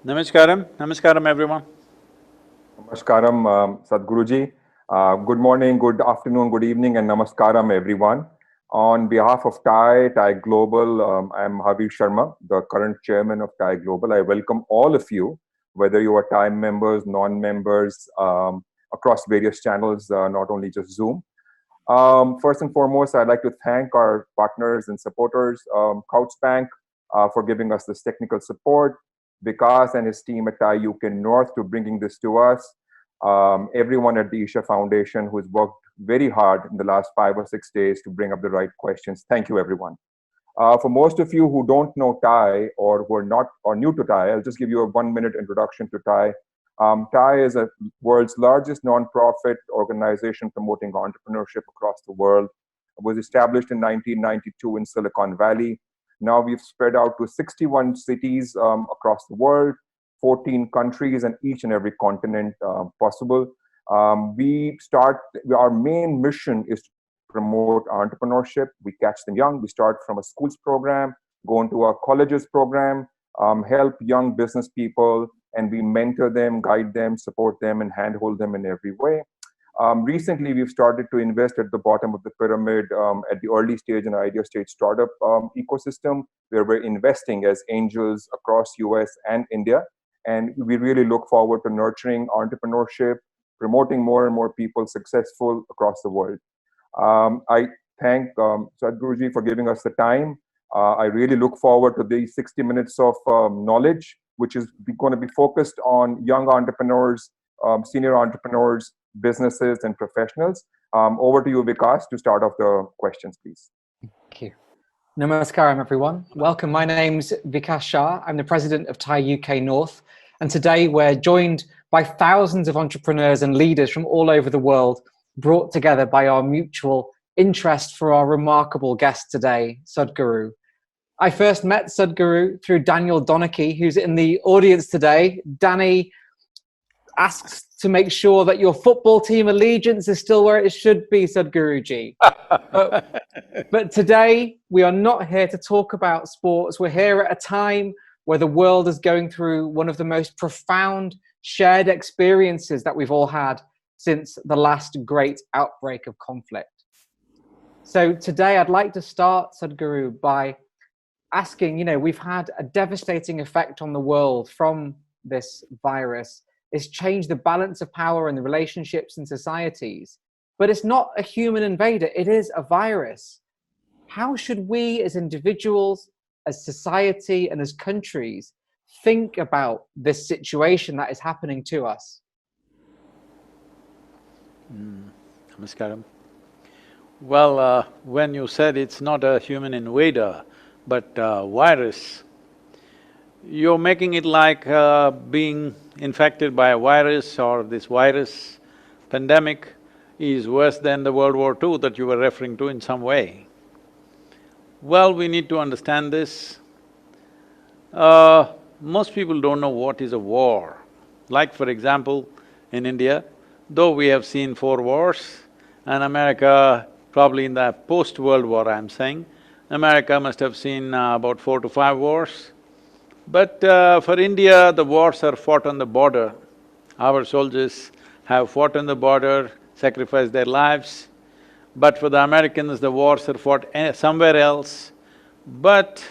Namaskaram, Namaskaram everyone. Namaskaram, Sadguruji. Good morning, good afternoon, good evening, and namaskaram, everyone. On behalf of TiE Global, I'm Mahavir Sharma, the current chairman of TiE Global. I welcome all of you, whether you are TiE members, non-members, across various channels, not only just Zoom. First and foremost, I'd like to thank our partners and supporters, Couchbank, for giving us this technical support, Vikas and his team at TiE UK North to bringing this to us, everyone at the Isha Foundation who's worked very hard in the last 5 or 6 days to bring up the right questions. Thank you, everyone. For most of you who don't know TiE or who are not or new to TiE, I'll just give you a 1-minute introduction to TiE. TiE is a world's largest non-profit organization promoting entrepreneurship across the world. It was established in 1992 in Silicon Valley. Now we've spread out to 61 cities across the world, 14 countries, and each and every continent possible. Our main mission is to promote entrepreneurship. We catch them young. We start from a schools program, go into a colleges program, help young business people, and we mentor them, guide them, support them, and handhold them in every way. Recently, we've started to invest at the bottom of the pyramid at the early stage and idea stage startup ecosystem, where we're investing as angels across US and India. And we really look forward to nurturing entrepreneurship, promoting more and more people successful across the world. I thank Sadguruji for giving us the time. I really look forward to these 60 minutes of knowledge, which is going to be focused on young entrepreneurs, senior entrepreneurs, businesses, and professionals. Over to you, Vikas, to start off the questions, please. Thank you. Namaskaram, everyone. Welcome. My name's Vikas Shah. I'm the president of TiE UK North. And today we're joined by thousands of entrepreneurs and leaders from all over the world, brought together by our mutual interest for our remarkable guest today, Sadguru. I first met Sadguru through Daniel Donachie, who's in the audience today. Danny asks to make sure that your football team allegiance is still where it should be, Sadhguruji. But today, we are not here to talk about sports. We're here at a time where the world is going through one of the most profound shared experiences that we've all had since the last great outbreak of conflict. So today, I'd like to start, Sadhguru, by asking, we've had a devastating effect on the world from this virus. It's changed the balance of power and the relationships in societies. But it's not a human invader, it is a virus. How should we as individuals, as society, and as countries think about this situation that is happening to us? Namaskaram. Well, when you said it's not a human invader, but a virus, you're making it like being infected by a virus or this virus pandemic is worse than the World War II that you were referring to in some way. Well, we need to understand this. Most people don't know what is a war. Like for example, in India, though we have seen 4 wars, and America, probably in the post-World War I'm saying, America must have seen about 4 to 5 wars. But for India, the wars are fought on the border. Our soldiers have fought on the border, sacrificed their lives. But for the Americans, the wars are fought somewhere else. But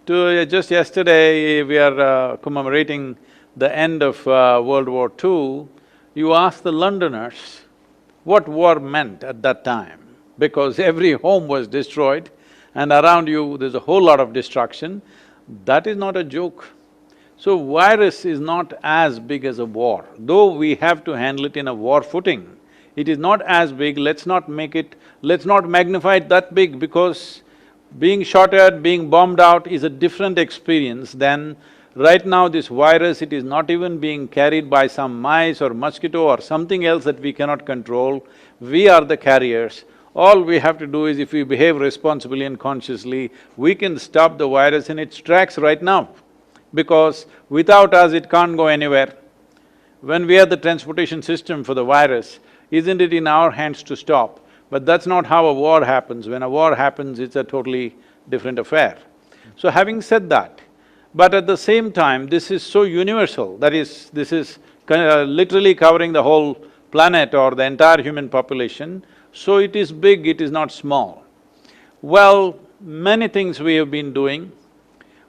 just yesterday, we are commemorating the end of World War II. You ask the Londoners what war meant at that time, because every home was destroyed and around you there's a whole lot of destruction. That is not a joke. So virus is not as big as a war. Though we have to handle it in a war footing, it is not as big. Let's not magnify it that big, because being shot at, being bombed out is a different experience than right now this virus. It is not even being carried by some mice or mosquito or something else that we cannot control. We are the carriers. All we have to do is, if we behave responsibly and consciously, we can stop the virus in its tracks right now, because without us it can't go anywhere. When we are the transportation system for the virus, isn't it in our hands to stop? But that's not how a war happens. When a war happens, it's a totally different affair. So having said that, But at the same time, this is so universal, that is, this is literally covering the whole planet or the entire human population, so it is big, it is not small. Well, many things we have been doing.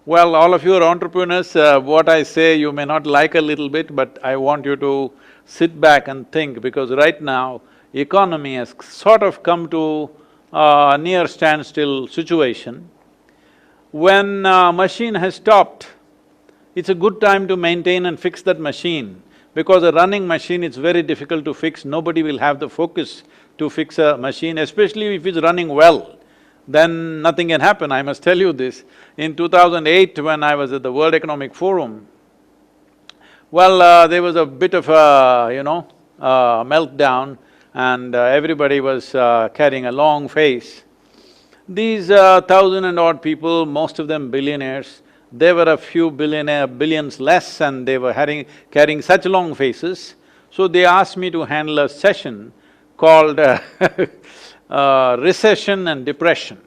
Well, all of you are entrepreneurs, what I say you may not like a little bit, but I want you to sit back and think, because right now, economy has sort of come to a near standstill situation. When a machine has stopped, it's a good time to maintain and fix that machine, because a running machine is very difficult to fix, nobody will have the focus to fix a machine, especially if it's running well, then nothing can happen. I must tell you this, in 2008 when I was at the World Economic Forum, well, there was a bit of a, meltdown, and everybody was carrying a long face. These 1,000 and odd people, most of them billionaires, there were a few billions less, and they were carrying such long faces. So they asked me to handle a session called recession and depression.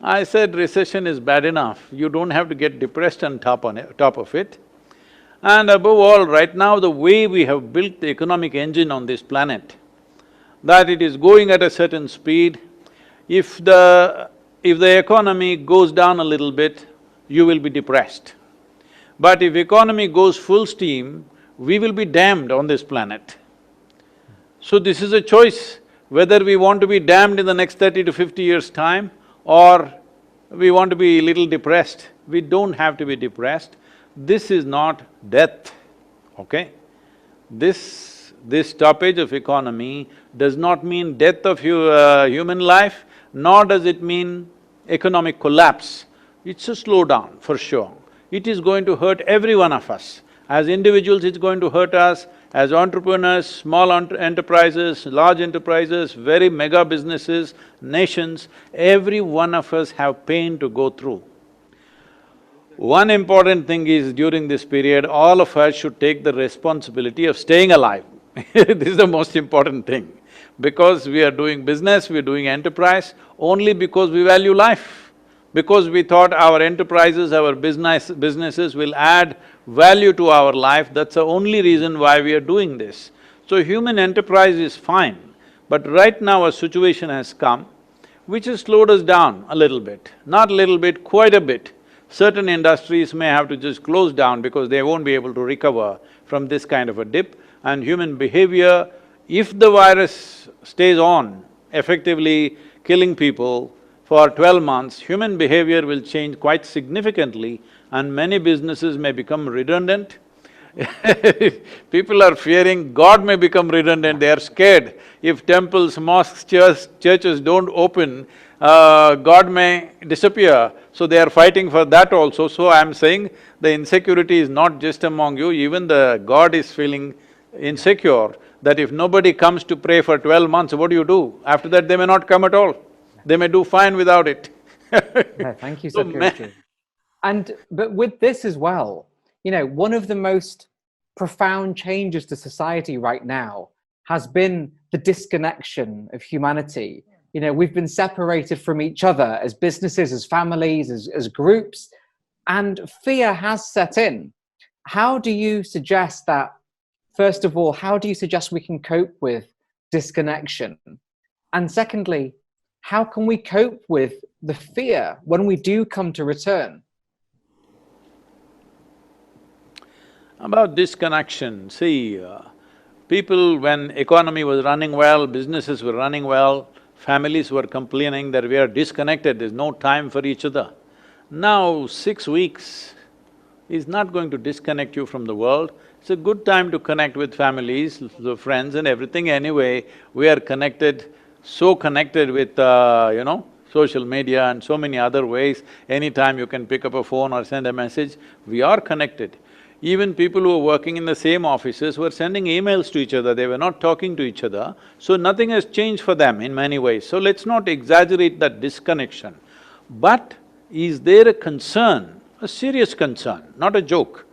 I said, recession is bad enough, you don't have to get depressed on top of it. And above all, right now the way we have built the economic engine on this planet, that it is going at a certain speed, if the economy goes down a little bit, you will be depressed. But if economy goes full steam, we will be damned on this planet. So this is a choice, whether we want to be damned in the next 30 to 50 years' time or we want to be a little depressed. We don't have to be depressed. This is not death, okay? This stoppage of economy does not mean death of human life, nor does it mean economic collapse. It's a slowdown, for sure. It is going to hurt every one of us. As individuals, it's going to hurt us. As entrepreneurs, small enterprises, large enterprises, very mega businesses, nations, every one of us have pain to go through. One important thing is, during this period, all of us should take the responsibility of staying alive. This is the most important thing. Because we are doing business, we are doing enterprise, only because we value life. Because we thought our enterprises, our businesses will add value to our life, that's the only reason why we are doing this. So human enterprise is fine, but right now a situation has come which has slowed us down a little bit. Not a little bit, quite a bit. Certain industries may have to just close down because they won't be able to recover from this kind of a dip. And human behavior, if the virus stays on, effectively killing people for 12 months, human behavior will change quite significantly and many businesses may become redundant. People are fearing God may become redundant, they are scared. If temples, mosques, churches don't open, God may disappear, so they are fighting for that also. So I'm saying the insecurity is not just among you, even the God is feeling insecure that if nobody comes to pray for 12 months, what do? After that, they may not come at all. They may do fine without it. Thank you, Sadhguru. But with this as well, one of the most profound changes to society right now has been the disconnection of humanity. We've been separated from each other as businesses, as families, as groups, and fear has set in. How do you suggest that, first of all, how do you suggest we can cope with disconnection? And secondly, how can we cope with the fear when we do come to return? About disconnection, see, people, when economy was running well, businesses were running well, families were complaining that we are disconnected, there's no time for each other. Now, 6 weeks is not going to disconnect you from the world. It's a good time to connect with families, the friends and everything. Anyway, we are connected, so connected with, social media and so many other ways. Anytime you can pick up a phone or send a message, we are connected. Even people who are working in the same offices were sending emails to each other, they were not talking to each other, so nothing has changed for them in many ways. So let's not exaggerate that disconnection. But is there a concern, a serious concern, not a joke?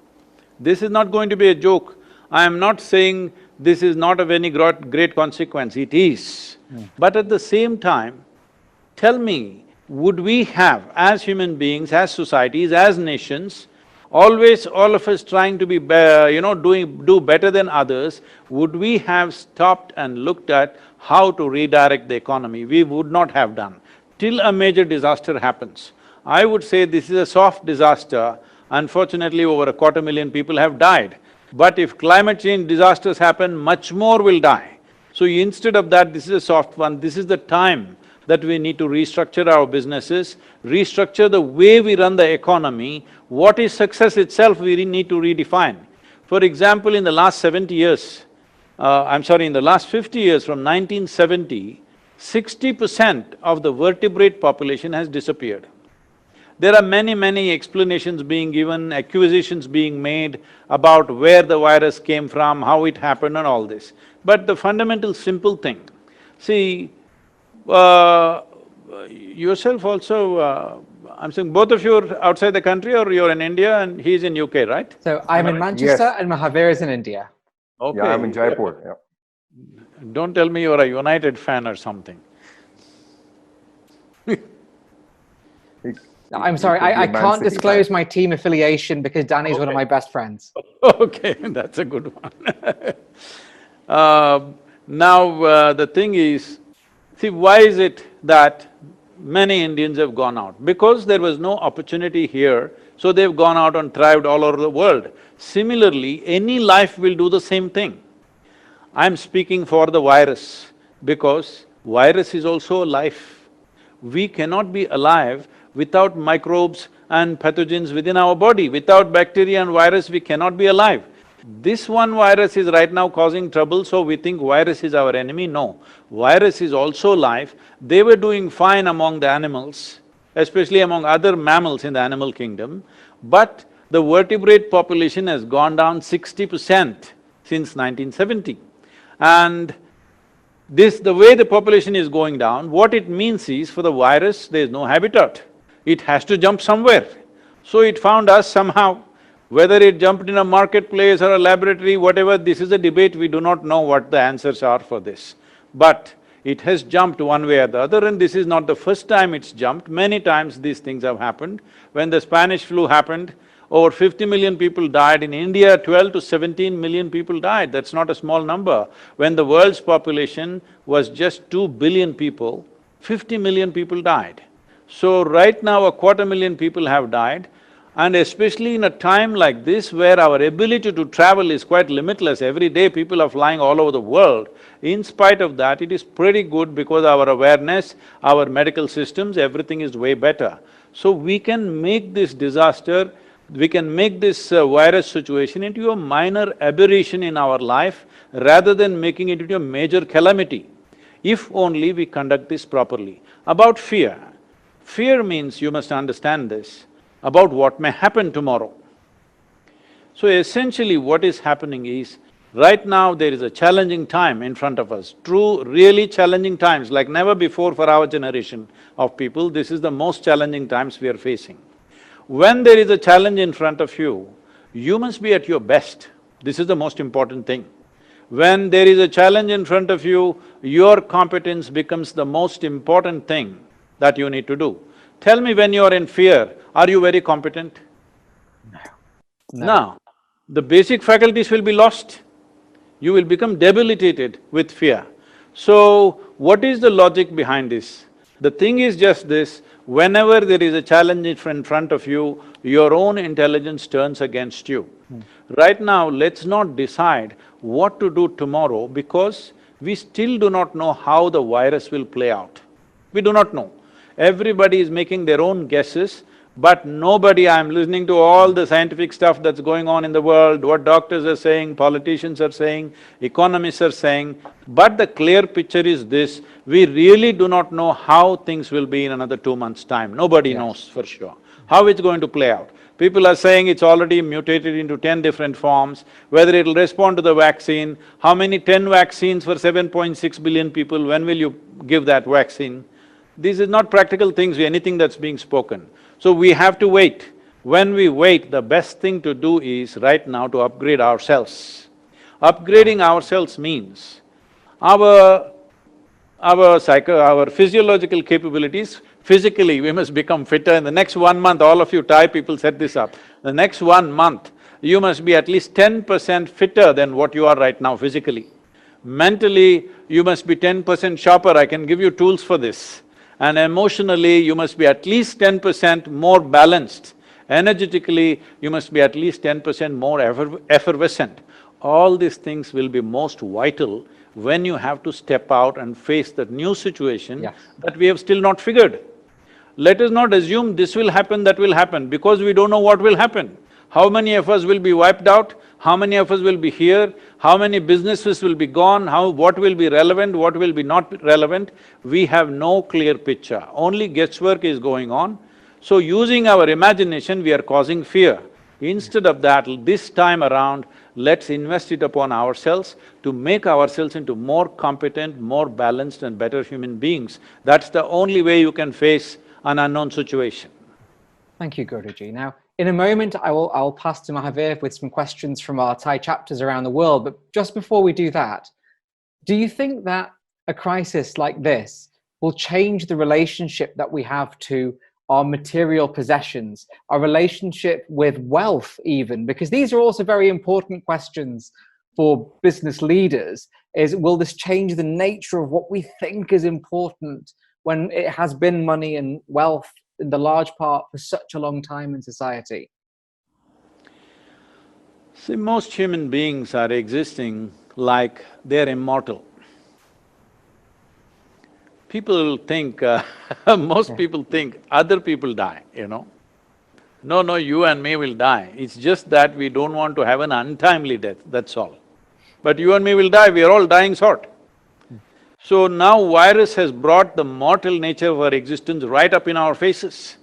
This is not going to be a joke. I am not saying this is not of any great consequence, it is. But at the same time, tell me, would we have, as human beings, as societies, as nations, always all of us trying to be, do better than others, would we have stopped and looked at how to redirect the economy? We would not have done, till a major disaster happens. I would say this is a soft disaster. Unfortunately, over 250,000 people have died. But if climate change disasters happen, much more will die. So instead of that, this is a soft one. This is the time that we need to restructure our businesses, restructure the way we run the economy. What is success itself, we need to redefine. For example, in the last 70 years, in the last 50 years, from 1970, 60% of the vertebrate population has disappeared. There are many explanations being given, accusations being made about where the virus came from, how it happened and all this. But the fundamental simple thing, see, yourself also, I'm saying both of you are outside the country or you're in India and he's in UK, right? So I'm in Manchester, yes, and Mahavir is in India. Okay. Yeah, I'm in Jaipur, yeah. Don't tell me you're a United fan or something. I'm sorry, I can't disclose my team affiliation because Danny's one of my best friends. Okay, that's a good one. The thing is, see, why is it that many Indians have gone out? Because there was no opportunity here, so they've gone out and thrived all over the world. Similarly, any life will do the same thing. I'm speaking for the virus because virus is also a life. We cannot be alive without microbes and pathogens within our body. Without bacteria and virus, we cannot be alive. This one virus is right now causing trouble, so we think virus is our enemy. No, virus is also life. They were doing fine among the animals, especially among other mammals in the animal kingdom, but the vertebrate population has gone down 60% since 1970. And the way the population is going down, what it means is, for the virus, there is no habitat. It has to jump somewhere. So it found us somehow. Whether it jumped in a marketplace or a laboratory, whatever, this is a debate, we do not know what the answers are for this. But it has jumped one way or the other, and this is not the first time it's jumped. Many times these things have happened. When the Spanish flu happened, over 50 million people died. In India, 12 to 17 million people died. That's not a small number. When the world's population was just 2 billion people, 50 million people died. So right now, 250,000 people have died, and especially in a time like this where our ability to travel is quite limitless, every day people are flying all over the world. In spite of that, it is pretty good because our awareness, our medical systems, everything is way better. So we can make this disaster, we can make this virus situation into a minor aberration in our life rather than making it into a major calamity, if only we conduct this properly. About fear. Fear means, you must understand this, about what may happen tomorrow. So essentially what is happening is, right now there is a challenging time in front of us, true, really challenging times like never before for our generation of people. This is the most challenging times we are facing. When there is a challenge in front of you, you must be at your best. This is the most important thing. When there is a challenge in front of you, your competence becomes the most important thing that you need to do. Tell me, when you're in fear, are you very competent? No. No. The basic faculties will be lost. You will become debilitated with fear. So, what is the logic behind this? The thing is just this, whenever there is a challenge in front of you, your own intelligence turns against you. Right now, let's not decide what to do tomorrow because we still do not know how the virus will play out. We do not know. Everybody is making their own guesses, but nobody… I'm listening to all the scientific stuff that's going on in the world, what doctors are saying, politicians are saying, economists are saying, but the clear picture is this, we really do not know how things will be in another 2 months' time. Nobody knows for sure how it's going to play out. People are saying it's already mutated into 10 different forms, whether it'll respond to the vaccine, how many 10 vaccines for 7.6 billion people, when will you give that vaccine? These are not practical things, anything that's being spoken. So we have to wait. When we wait, the best thing to do is right now to upgrade ourselves. Upgrading ourselves means our our physiological capabilities, physically we must become fitter. In the next 1 month, all of you TiE people set this up, the next 1 month, you must be at least 10% fitter than what you are right now physically. Mentally, you must be 10% sharper, I can give you tools for this. And emotionally, you must be at least 10% more balanced. Energetically, you must be at least 10% more effervescent. All these things will be most vital when you have to step out and face that new situation that we have still not figured. Let us not assume this will happen, that will happen, because we don't know what will happen. How many of us will be wiped out? How many of us will be here? How many businesses will be gone? What will be relevant, what will be not relevant? We have no clear picture, only guesswork is going on. So using our imagination, we are causing fear. Instead of that, this time around, let's invest it upon ourselves to make ourselves into more competent, more balanced and better human beings. That's the only way you can face an unknown situation. Thank you, Guruji. Now, in a moment, I'll pass to Mahavir with some questions from our TiE chapters around the world. But just before we do that, do you think that a crisis like this will change the relationship that we have to our material possessions, our relationship with wealth even? Because these are also very important questions for business leaders. Will this change the nature of what we think is important when it has been money and wealth in the large part for such a long time in society? See, most human beings are existing like they're immortal. People think, most people think other people die, you know. No, you and me will die. It's just that we don't want to have an untimely death, that's all. But you and me will die, we are all dying sort. So now virus has brought the mortal nature of our existence right up in our faces,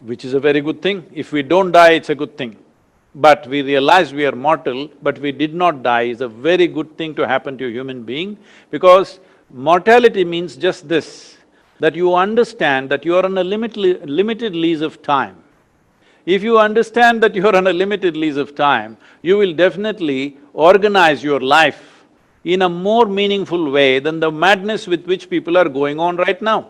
which is a very good thing. If we don't die, it's a good thing. But we realize we are mortal, but we did not die is a very good thing to happen to a human being, because mortality means just this, that you understand that you are on a limited lease of time. If you understand that you are on a limited lease of time, you will definitely organize your life in a more meaningful way than the madness with which people are going on right now.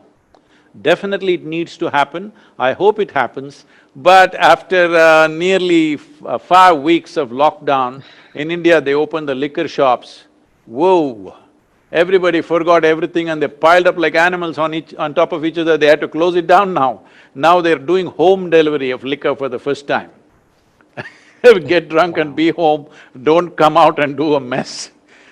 Definitely it needs to happen, I hope it happens, but after nearly 5 weeks of lockdown, in India they opened the liquor shops, whoa! Everybody forgot everything and they piled up like animals on top of each other, they had to close it down now. Now they're doing home delivery of liquor for the first time. Get drunk and be home, don't come out and do a mess.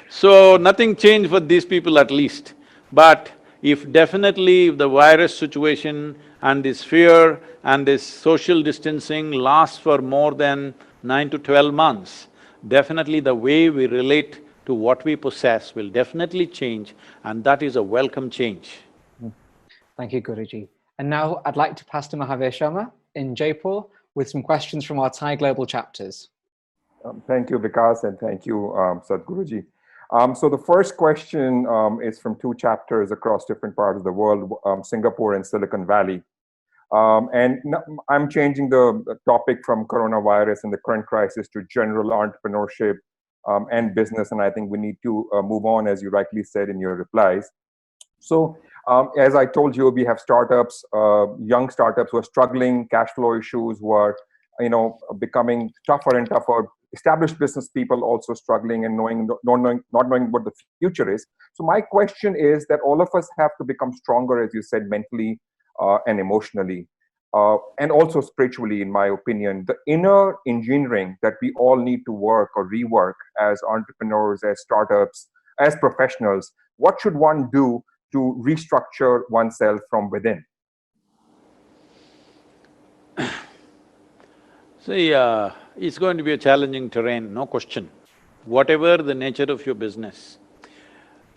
So nothing changed for these people at least. But if definitely the virus situation and this fear and this social distancing lasts for more than 9 to 12 months, definitely the way we relate to what we possess will definitely change, and that is a welcome change. Thank you, Guruji. And now I'd like to pass to Mahavir Sharma in Jaipur with some questions from our TiE Global chapters. Thank you, Vikas, and thank you, Sadguruji. So the first question is from 2 chapters across different parts of the world, Singapore and Silicon Valley. I'm changing the topic from coronavirus and the current crisis to general entrepreneurship and business, and I think we need to move on, as you rightly said in your replies. So, as I told you, we have startups, young startups who are struggling, cash flow issues, who are, becoming tougher and tougher. Established business people also struggling and not knowing what the future is. So my question is that all of us have to become stronger, as you said, mentally and emotionally, and also spiritually, in my opinion. The inner engineering that we all need to work or rework as entrepreneurs, as startups, as professionals. What should one do to restructure oneself from within? See, it's going to be a challenging terrain, no question. Whatever the nature of your business,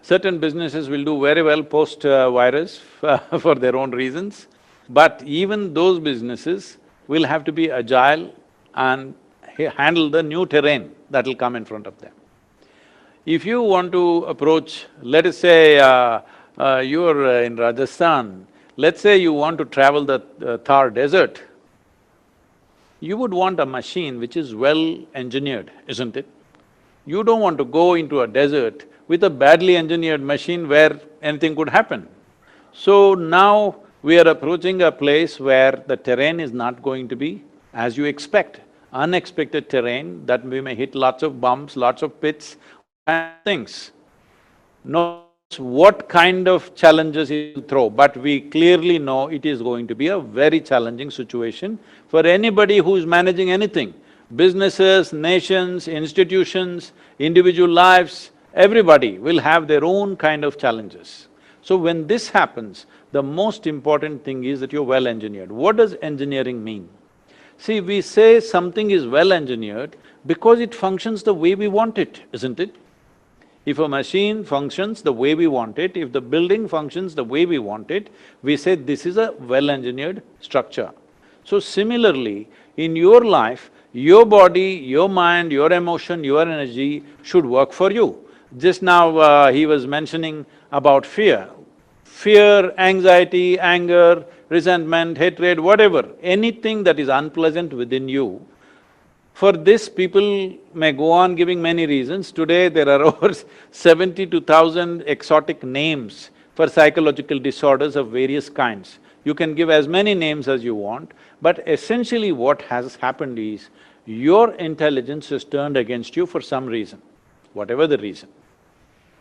certain businesses will do very well post-virus for their own reasons, but even those businesses will have to be agile and handle the new terrain that will come in front of them. If you want to approach, let us say you're in Rajasthan, let's say you want to travel the Thar desert, you would want a machine which is well engineered, isn't it? You don't want to go into a desert with a badly engineered machine where anything could happen. So now we are approaching a place where the terrain is not going to be as you expect. Unexpected terrain that we may hit lots of bumps, lots of pits, things. No what kind of challenges it will throw, but we clearly know it is going to be a very challenging situation for anybody who is managing anything. Businesses, nations, institutions, individual lives, everybody will have their own kind of challenges. So when this happens, the most important thing is that you're well engineered. What does engineering mean? See, we say something is well engineered because it functions the way we want it, isn't it? If a machine functions the way we want it, if the building functions the way we want it, we say this is a well-engineered structure. So similarly, in your life, your body, your mind, your emotion, your energy should work for you. Just now he was mentioning about fear. Fear, anxiety, anger, resentment, hatred, whatever, anything that is unpleasant within you, for this, people may go on giving many reasons. Today, there are over 72,000 exotic names for psychological disorders of various kinds. You can give as many names as you want, but essentially what has happened is, your intelligence is turned against you for some reason, whatever the reason.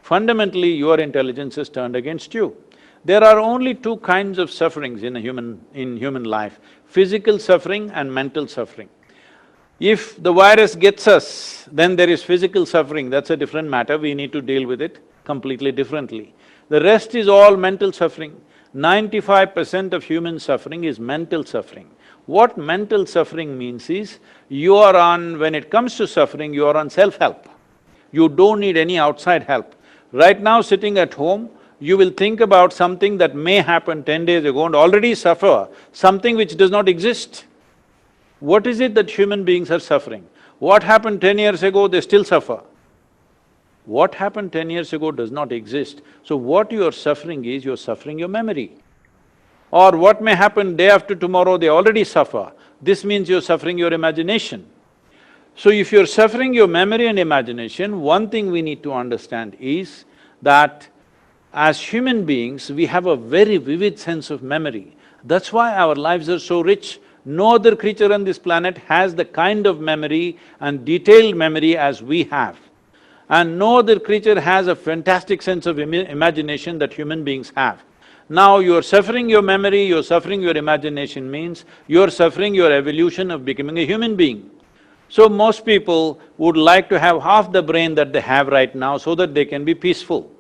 Fundamentally, your intelligence is turned against you. There are only two kinds of sufferings in human life, physical suffering and mental suffering. If the virus gets us, then there is physical suffering, that's a different matter, we need to deal with it completely differently. The rest is all mental suffering. 95% of human suffering is mental suffering. What mental suffering means is, you are on… when it comes to suffering, you are on self-help. You don't need any outside help. Right now, sitting at home, you will think about something that may happen 10 days ago and already suffer something which does not exist. What is it that human beings are suffering? What happened 10 years ago, they still suffer. What happened 10 years ago does not exist. So what you are suffering is, you're suffering your memory. Or what may happen day after tomorrow, they already suffer. This means you're suffering your imagination. So if you're suffering your memory and imagination, one thing we need to understand is that as human beings, we have a very vivid sense of memory. That's why our lives are so rich. No other creature on this planet has the kind of memory and detailed memory as we have. And no other creature has a fantastic sense of imagination that human beings have. Now you're suffering your memory, you're suffering your imagination means you're suffering your evolution of becoming a human being. So most people would like to have half the brain that they have right now so that they can be peaceful.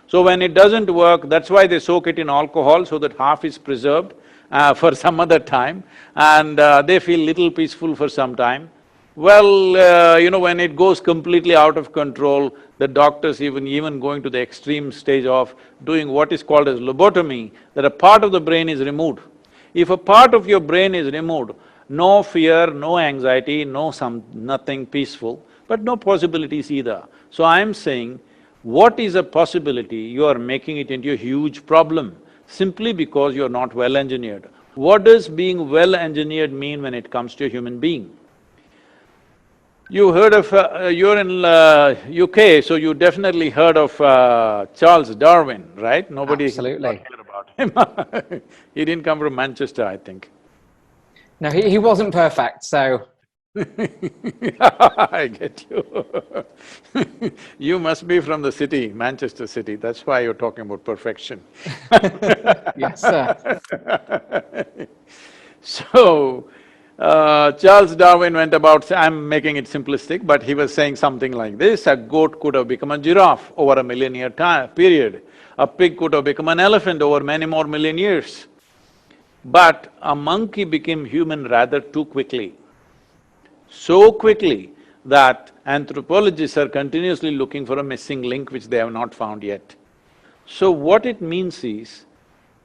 So when it doesn't work, that's why they soak it in alcohol so that half is preserved for some other time, and they feel little peaceful for some time. Well, when it goes completely out of control, the doctors even going to the extreme stage of doing what is called as lobotomy, that a part of the brain is removed. If a part of your brain is removed, no fear, no anxiety, nothing peaceful, but no possibilities either. So I'm saying, what is a possibility, you are making it into a huge problem simply because you're not well engineered. What does being well engineered mean when it comes to a human being? You heard of… you're in UK, so you definitely heard of Charles Darwin, right? Nobody… Absolutely. heard about him. He didn't come from Manchester, I think. No, he wasn't perfect, so… I get you. You must be from the city, Manchester city, that's why you're talking about perfection. Yes, sir. So, Charles Darwin went about… I'm making it simplistic, but he was saying something like this: a goat could have become a giraffe over a million-year period, a pig could have become an elephant over many more million years. But a monkey became human rather too quickly. So quickly that anthropologists are continuously looking for a missing link which they have not found yet. So what it means is,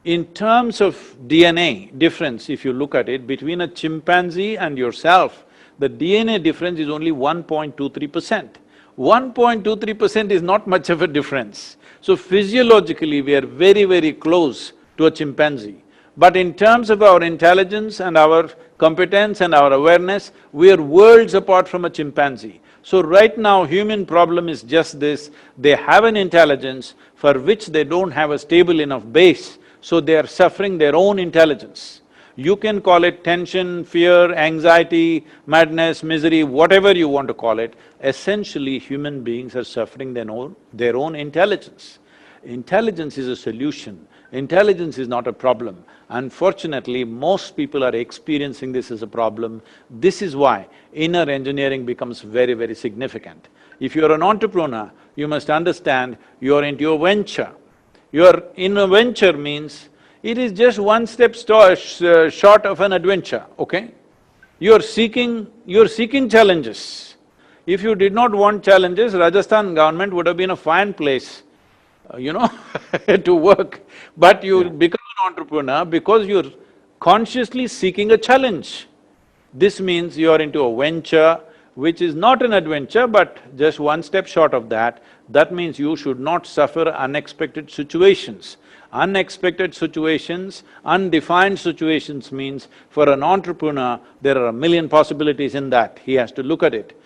in terms of DNA difference, if you look at it, between a chimpanzee and yourself, the DNA difference is only 1.23%. 1.23% is not much of a difference. So physiologically, we are very, very close to a chimpanzee. But in terms of our intelligence and our competence and our awareness, we are worlds apart from a chimpanzee. So right now, human problem is just this, they have an intelligence for which they don't have a stable enough base, so they are suffering their own intelligence. You can call it tension, fear, anxiety, madness, misery, whatever you want to call it. Essentially, human beings are suffering their own intelligence. Intelligence is a solution. Intelligence is not a problem. Unfortunately, most people are experiencing this as a problem. This is why inner engineering becomes very, very significant. If you're an entrepreneur, you must understand you're into a venture. You're in a venture means it is just one step short of an adventure, okay? You're seeking challenges. If you did not want challenges, Rajasthan government would have been a fine place, you know, to work. But you become an entrepreneur because you're consciously seeking a challenge. This means you're into a venture which is not an adventure but just one step short of that. That means you should not suffer unexpected situations. Unexpected situations, undefined situations means for an entrepreneur, there are a million possibilities in that. He has to look at it.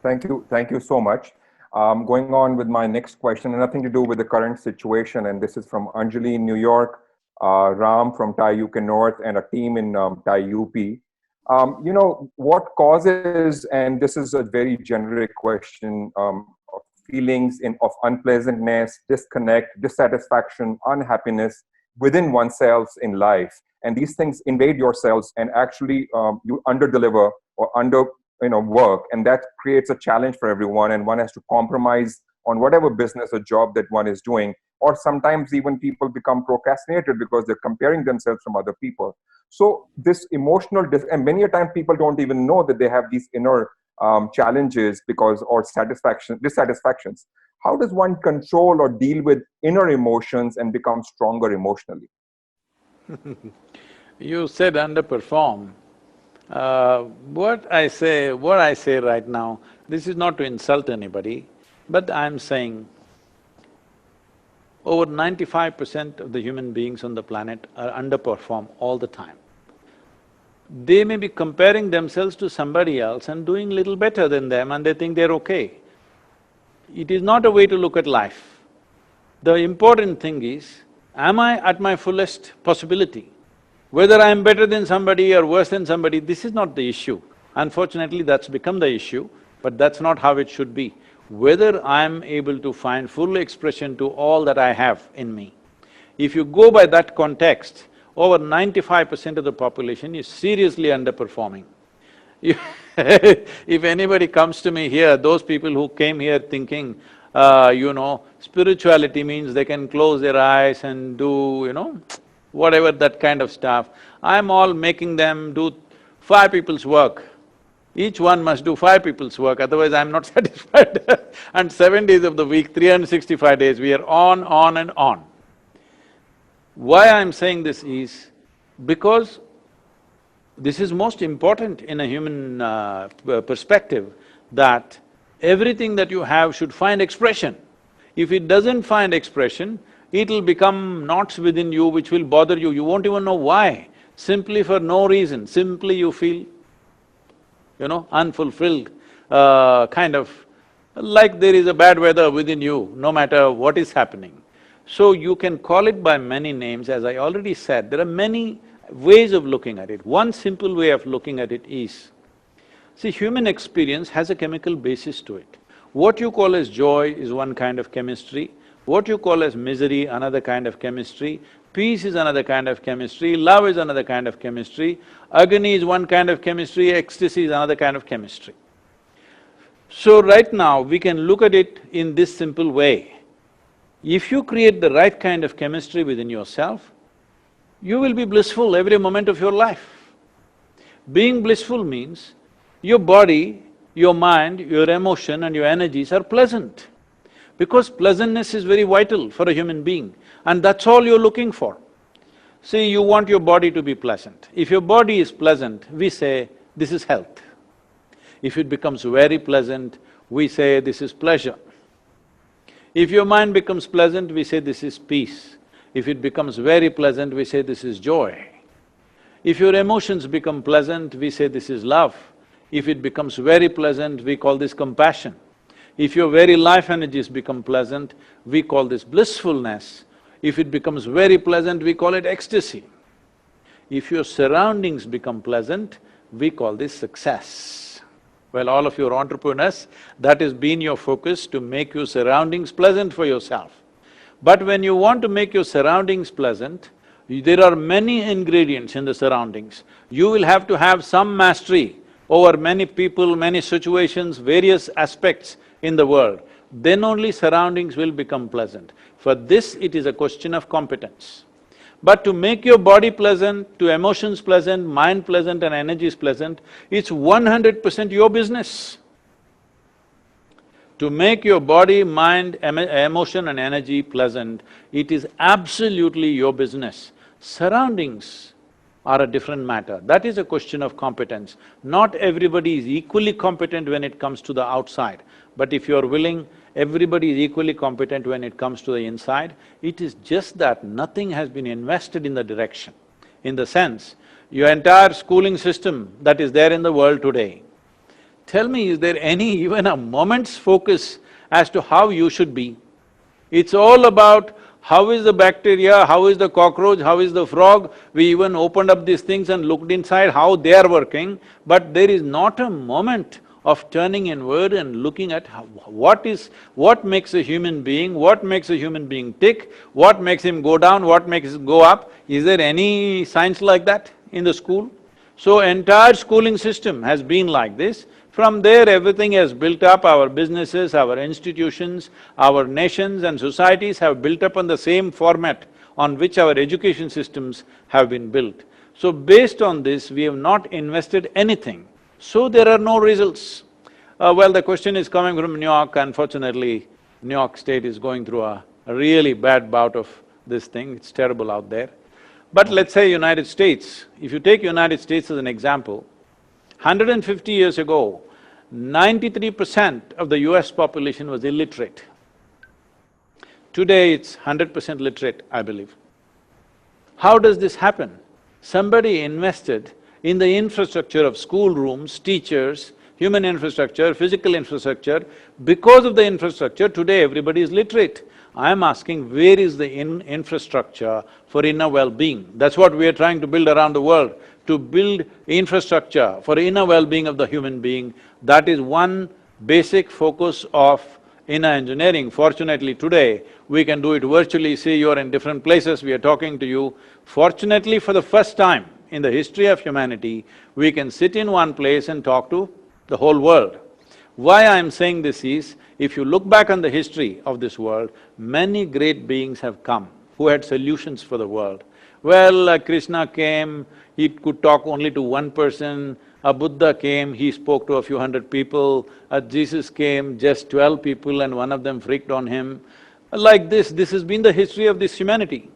Thank you so much. Going on with my next question, nothing to do with the current situation, and this is from Anjali in New York, Ram from TiE UK North, and a team in TiE UP. You know, what causes, and this is a very generic question, of feelings of unpleasantness, disconnect, dissatisfaction, unhappiness within oneself in life. And these things invade yourselves and actually you underdeliver or work, and that creates a challenge for everyone, and one has to compromise on whatever business or job that one is doing, or sometimes even people become procrastinated because they're comparing themselves from other people. So this emotional, and many a time people don't even know that they have these inner challenges or dissatisfactions. How does one control or deal with inner emotions and become stronger emotionally? You said underperform. What I say right now, this is not to insult anybody, but I'm saying over 95% of the human beings on the planet are underperform all the time. They may be comparing themselves to somebody else and doing little better than them and they think they're okay. It is not a way to look at life. The important thing is, am I at my fullest possibility? Whether I am better than somebody or worse than somebody, this is not the issue. Unfortunately, that's become the issue, but that's not how it should be. Whether I am able to find full expression to all that I have in me. If you go by that context, over 95% of the population is seriously underperforming. If anybody comes to me here, those people who came here thinking, spirituality means they can close their eyes and do, whatever that kind of stuff, I'm all making them do 5 people's work. Each one must do 5 people's work, otherwise I'm not satisfied. And 7 days of the week, 365 days, we are on and on. Why I'm saying this is because this is most important in a human perspective, that everything that you have should find expression. If it doesn't find expression, it'll become knots within you which will bother you, you won't even know why. Simply for no reason, simply you feel, unfulfilled, kind of like there is a bad weather within you, no matter what is happening. So you can call it by many names, as I already said, there are many ways of looking at it. One simple way of looking at it is, see, human experience has a chemical basis to it. What you call as joy is one kind of chemistry, what you call as misery, another kind of chemistry, peace is another kind of chemistry, love is another kind of chemistry, agony is one kind of chemistry, ecstasy is another kind of chemistry. So right now, we can look at it in this simple way. If you create the right kind of chemistry within yourself, you will be blissful every moment of your life. Being blissful means your body, your mind, your emotion and your energies are pleasant. Because pleasantness is very vital for a human being, and that's all you're looking for. See, you want your body to be pleasant. If your body is pleasant, we say, this is health. If it becomes very pleasant, we say, this is pleasure. If your mind becomes pleasant, we say, this is peace. If it becomes very pleasant, we say, this is joy. If your emotions become pleasant, we say this is love. If it becomes very pleasant, we call this compassion. If your very life energies become pleasant, we call this blissfulness. If it becomes very pleasant, we call it ecstasy. If your surroundings become pleasant, we call this success. Well, all of your entrepreneurs, that has been your focus, to make your surroundings pleasant for yourself. But when you want to make your surroundings pleasant, there are many ingredients in the surroundings. You will have to have some mastery over many people, many situations, various aspects in the world. Then only surroundings will become pleasant. For this, it is a question of competence. But to make your body pleasant, to emotions pleasant, mind pleasant and energies pleasant, it's 100% your business. To make your body, mind, emotion and energy pleasant, it is absolutely your business. Surroundings are a different matter. That is a question of competence. Not everybody is equally competent when it comes to the outside. But if you're willing, everybody is equally competent when it comes to the inside. It is just that nothing has been invested in the direction. In the sense, your entire schooling system that is there in the world today, tell me, is there even a moment's focus as to how you should be? It's all about how is the bacteria, how is the cockroach, how is the frog. We even opened up these things and looked inside how they are working, but there is not a moment of turning inward and looking at what makes a human being, what makes a human being tick, what makes him go down, what makes him go up. Is there any science like that in the school? So entire schooling system has been like this. From there, everything has built up. Our businesses, our institutions, our nations and societies have built up on the same format on which our education systems have been built. So based on this, we have not invested anything, so there are no results. Well, the question is coming from New York. Unfortunately, New York State is going through a really bad bout of this thing, it's terrible out there. But let's say United States, if you take United States as an example, 150 years ago, 93% of the US population was illiterate. Today it's 100% literate, I believe. How does this happen? Somebody invested in the infrastructure of schoolrooms, teachers, human infrastructure, physical infrastructure. Because of the infrastructure, today everybody is literate. I am asking, where is the infrastructure for inner well-being? That's what we are trying to build around the world, to build infrastructure for inner well-being of the human being. That is one basic focus of inner engineering. Fortunately today, we can do it virtually. See, you're in different places, we are talking to you. Fortunately, for the first time in the history of humanity, we can sit in one place and talk to the whole world. Why I'm saying this is, if you look back on the history of this world, many great beings have come who had solutions for the world. Well, Krishna came, he could talk only to one person. A Buddha came, he spoke to a few hundred people. Jesus came, just 12 people and one of them freaked on him. Like this has been the history of this humanity.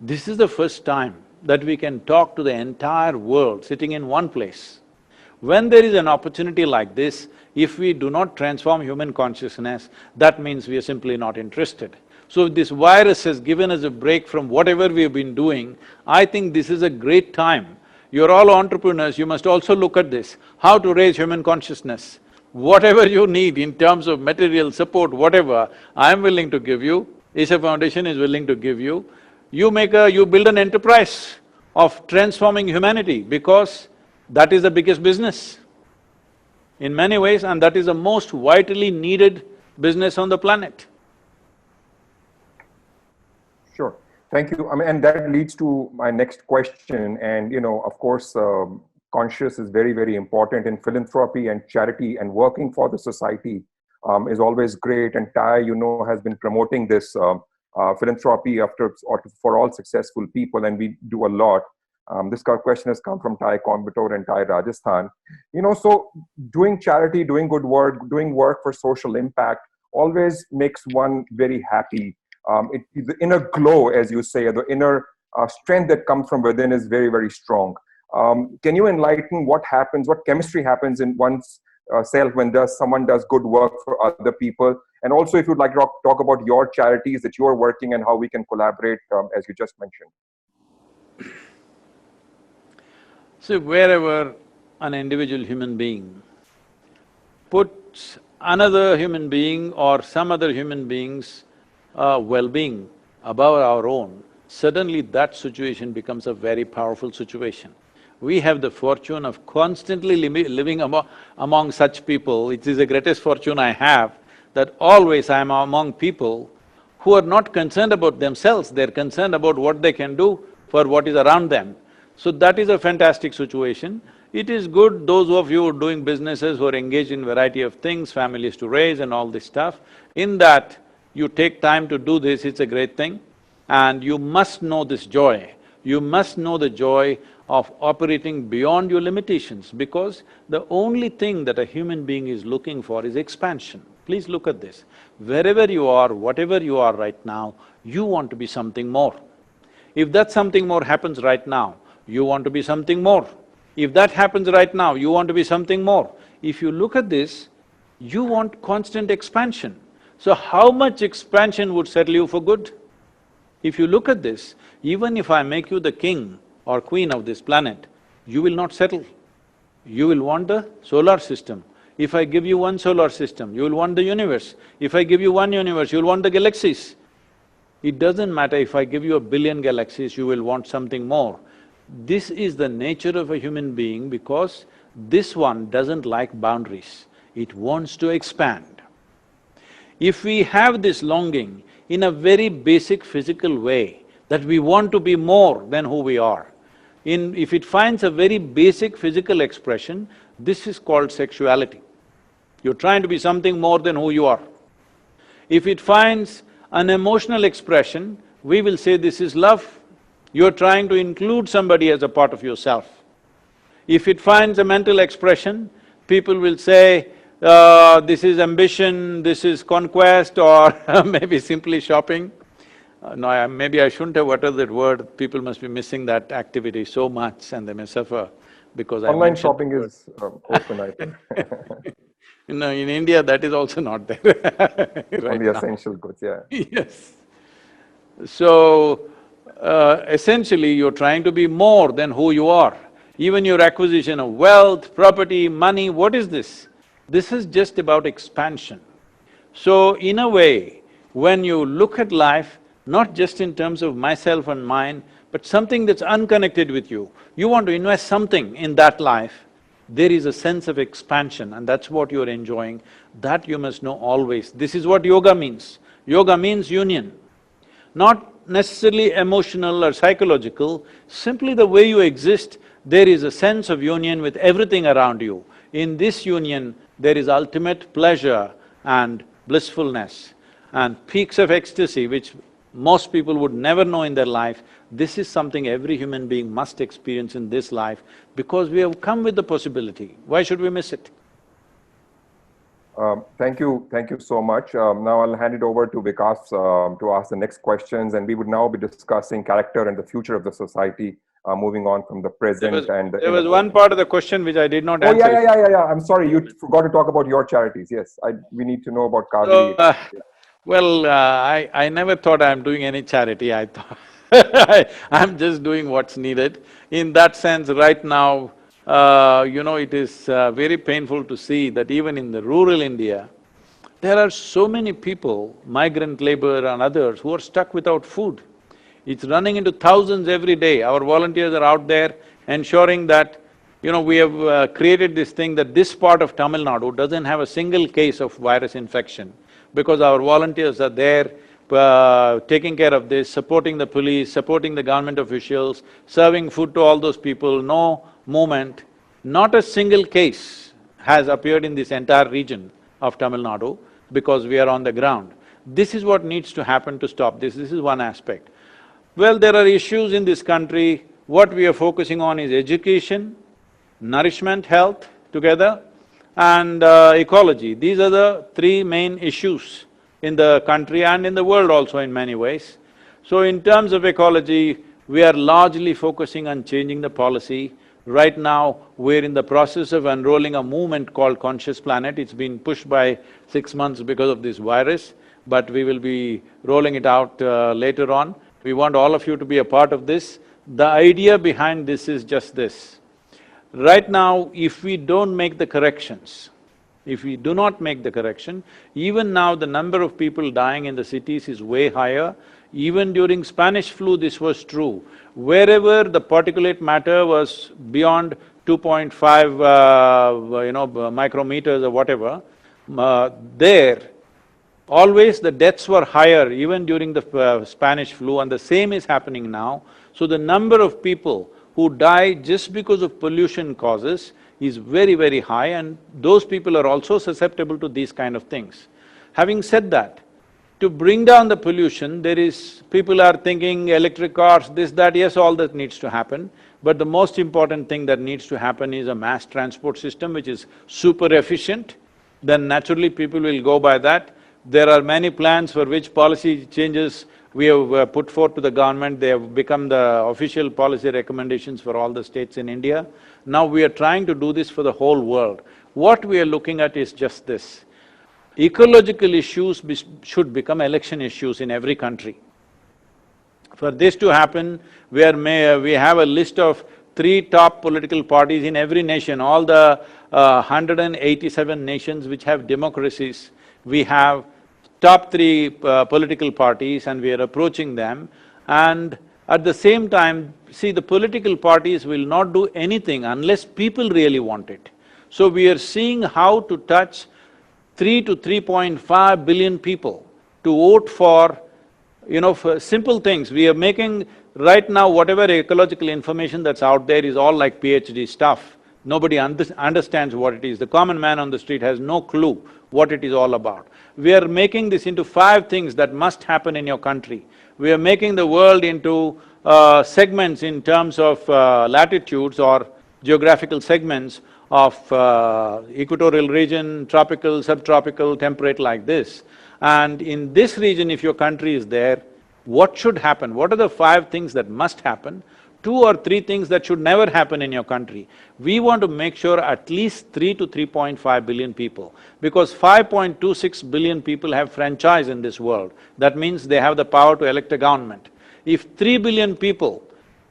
This is the first time that we can talk to the entire world sitting in one place. When there is an opportunity like this, if we do not transform human consciousness, that means we are simply not interested. So this virus has given us a break from whatever we have been doing. I think this is a great time. You're all entrepreneurs, you must also look at this, how to raise human consciousness. Whatever you need in terms of material support, whatever, I'm willing to give you, Isha Foundation is willing to give you. You build an enterprise of transforming humanity, because that is the biggest business in many ways, and that is the most vitally needed business on the planet. Sure, thank you. And that leads to my next question. And of course, conscious is very, very important in philanthropy and charity, and working for the society is always great. And TiE, has been promoting this philanthropy for all successful people, and we do a lot. This question has come from TiE Coimbatore and TiE Rajasthan. So doing charity, doing good work, doing work for social impact always makes one very happy. The inner glow, as you say, the inner strength that comes from within is very, very strong. Can you enlighten what happens, what chemistry happens in one's self when someone does good work for other people? And also, if you'd like to talk about your charities that you're working and how we can collaborate, as you just mentioned. See, wherever an individual human being puts another human being or some other human being's well-being above our own, suddenly that situation becomes a very powerful situation. We have the fortune of constantly living among such people. It is the greatest fortune I have, that always I am among people who are not concerned about themselves, they're concerned about what they can do for what is around them. So that is a fantastic situation. It is good, those of you who are doing businesses, who are engaged in variety of things, families to raise and all this stuff, in that you take time to do this, it's a great thing. And you must know this joy. You must know the joy of operating beyond your limitations, because the only thing that a human being is looking for is expansion. Please look at this. Wherever you are, whatever you are right now, you want to be something more. If that something more happens right now, you want to be something more. If that happens right now, you want to be something more. If you look at this, you want constant expansion. So how much expansion would settle you for good? If you look at this, even if I make you the king or queen of this planet, you will not settle. You will want the solar system. If I give you one solar system, you will want the universe. If I give you one universe, you will want the galaxies. It doesn't matter if I give you 1 billion galaxies, you will want something more. This is the nature of a human being, because this one doesn't like boundaries, it wants to expand. If we have this longing in a very basic physical way, that we want to be more than who we are, if it finds a very basic physical expression, this is called sexuality. You're trying to be something more than who you are. If it finds an emotional expression, we will say this is love. You're trying to include somebody as a part of yourself. If it finds a mental expression, people will say, this is ambition, this is conquest, or maybe simply shopping. No, maybe I shouldn't have uttered that word, people must be missing that activity so much and they may suffer because I Online mentioned shopping is open, I think. No, in India that is also not there right Only now. essential goods, yeah. Yes. So, essentially you're trying to be more than who you are. Even your acquisition of wealth, property, money, what is this? This is just about expansion. So, in a way, when you look at life, not just in terms of myself and mine, but something that's unconnected with you, you want to invest something in that life, there is a sense of expansion and that's what you're enjoying. That you must know always. This is what yoga means. Yoga means union. Not necessarily emotional or psychological, simply the way you exist, there is a sense of union with everything around you. In this union, there is ultimate pleasure and blissfulness and peaks of ecstasy which most people would never know in their life. This is something every human being must experience in this life, because we have come with the possibility. Why should we miss it? Thank you so much. Now I'll hand it over to Vikas to ask the next questions, and we would now be discussing character and the future of the society, moving on from the present. There was one part of the question which I did not answer. Oh yeah. I'm sorry, you forgot to talk about your charities. Yes, we need to know about Kaveri. Well, I never thought I'm doing any charity, I thought I'm just doing what's needed. In that sense, right now, it is very painful to see that even in the rural India, there are so many people, migrant labor and others, who are stuck without food. It's running into thousands every day. Our volunteers are out there ensuring that, we have created this thing that this part of Tamil Nadu doesn't have a single case of virus infection, because our volunteers are there taking care of this, supporting the police, supporting the government officials, serving food to all those people, no movement. Not a single case has appeared in this entire region of Tamil Nadu because we are on the ground. This is what needs to happen to stop this. This is one aspect. Well, there are issues in this country. What we are focusing on is education, nourishment, health together, and ecology. These are the three main issues in the country and in the world also in many ways. So in terms of ecology, we are largely focusing on changing the policy. Right now, we're in the process of unrolling a movement called Conscious Planet. It's been pushed by 6 months because of this virus, but we will be rolling it out later on. We want all of you to be a part of this. The idea behind this is just this. Right now, if we don't make the corrections, if we do not make the correction, even now the number of people dying in the cities is way higher. Even during Spanish flu, this was true. Wherever the particulate matter was beyond 2.5, micrometers or whatever, there, always the deaths were higher even during the Spanish flu, and the same is happening now. So the number of people who die just because of pollution causes is very, very high, and those people are also susceptible to these kind of things. Having said that, to bring down the pollution, people are thinking electric cars, this, that, yes, all that needs to happen. But the most important thing that needs to happen is a mass transport system which is super efficient. Then naturally people will go by that. There are many plans for which policy changes we have put forth to the government. They have become the official policy recommendations for all the states in India. Now we are trying to do this for the whole world. What we are looking at is just this. Ecological issues should become election issues in every country. For this to happen, we have a list of 3 top political parties in every nation, all the 187 nations which have democracies. We have top 3 political parties and we are approaching them, and at the same time, see, the political parties will not do anything unless people really want it. So we are seeing how to touch 3 to 3.5 billion people to vote for, for simple things. We are making… Right now, whatever ecological information that's out there is all like PhD stuff. Nobody understands what it is. The common man on the street has no clue what it is all about. We are making this into 5 things that must happen in your country. We are making the world into segments in terms of latitudes or geographical segments of equatorial region, tropical, subtropical, temperate, like this. And in this region, if your country is there, what should happen? What are the 5 things that must happen? 2 or 3 things that should never happen in your country. We want to make sure at least 3 to 3.5 billion people, because 5.26 billion people have franchise in this world. That means they have the power to elect a government. If 3 billion people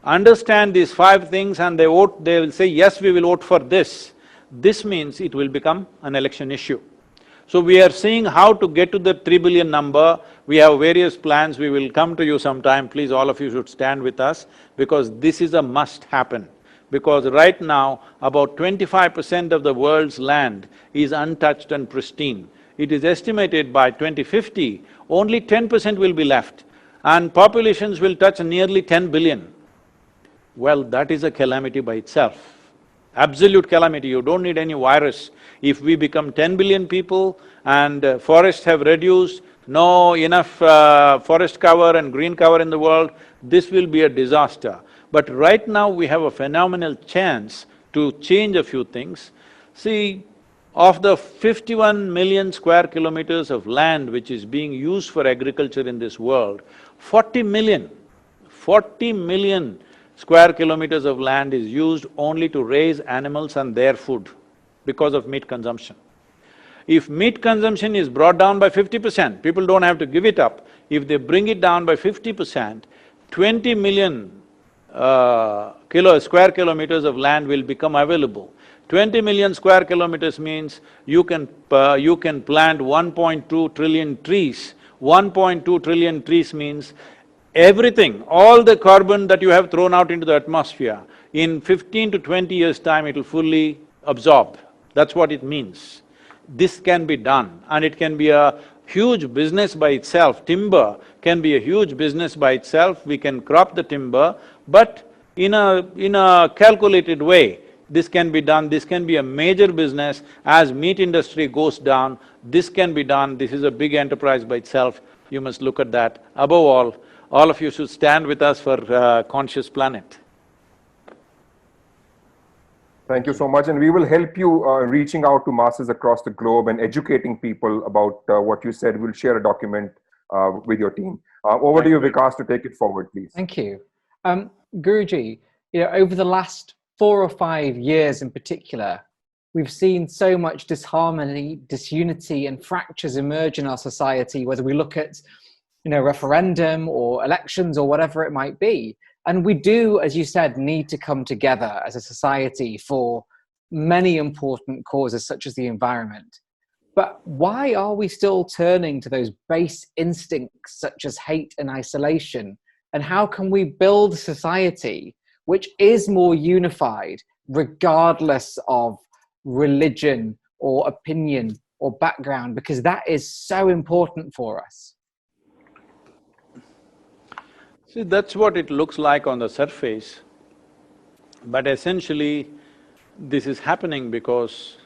understand these 5 things and they vote, they will say, yes, we will vote for this. This means it will become an election issue. So we are seeing how to get to the 3 billion number. We have various plans, we will come to you sometime. Please, all of you should stand with us, because this is a must happen. Because right now, about 25% of the world's land is untouched and pristine. It is estimated by 2050, only 10% will be left, and populations will touch nearly 10 billion. Well, that is a calamity by itself. Absolute calamity, you don't need any virus. If we become 10 billion people and forests have reduced, no enough forest cover and green cover in the world, this will be a disaster. But right now we have a phenomenal chance to change a few things. See, of the 51 million square kilometers of land which is being used for agriculture in this world, 40 million square kilometers of land is used only to raise animals and their food because of meat consumption. If meat consumption is brought down by 50%, people don't have to give it up. If they bring it down by 50%, 20 million square kilometers of land will become available. 20 million square kilometers means you can plant 1.2 trillion trees. 1.2 trillion trees means everything, all the carbon that you have thrown out into the atmosphere, in 15 to 20 years' time, it will fully absorb. That's what it means. This can be done, and it can be a huge business by itself. Timber can be a huge business by itself. We can crop the timber, but in a calculated way, this can be done. This can be a major business. As meat industry goes down, this can be done. This is a big enterprise by itself. You must look at that. Above all of you should stand with us for Conscious Planet. Thank you so much, and we will help you reaching out to masses across the globe and educating people about what you said. We'll share a document with your team. Over to you, Vikas, to take it forward, please. Thank you. Guruji, over the last 4 or 5 years in particular, we've seen so much disharmony, disunity and fractures emerge in our society, whether we look at referendum or elections or whatever it might be. And we do, as you said, need to come together as a society for many important causes such as the environment. But why are we still turning to those base instincts such as hate and isolation? And how can we build a society which is more unified regardless of religion or opinion or background? Because that is so important for us. See, that's what it looks like on the surface. But essentially, this is happening because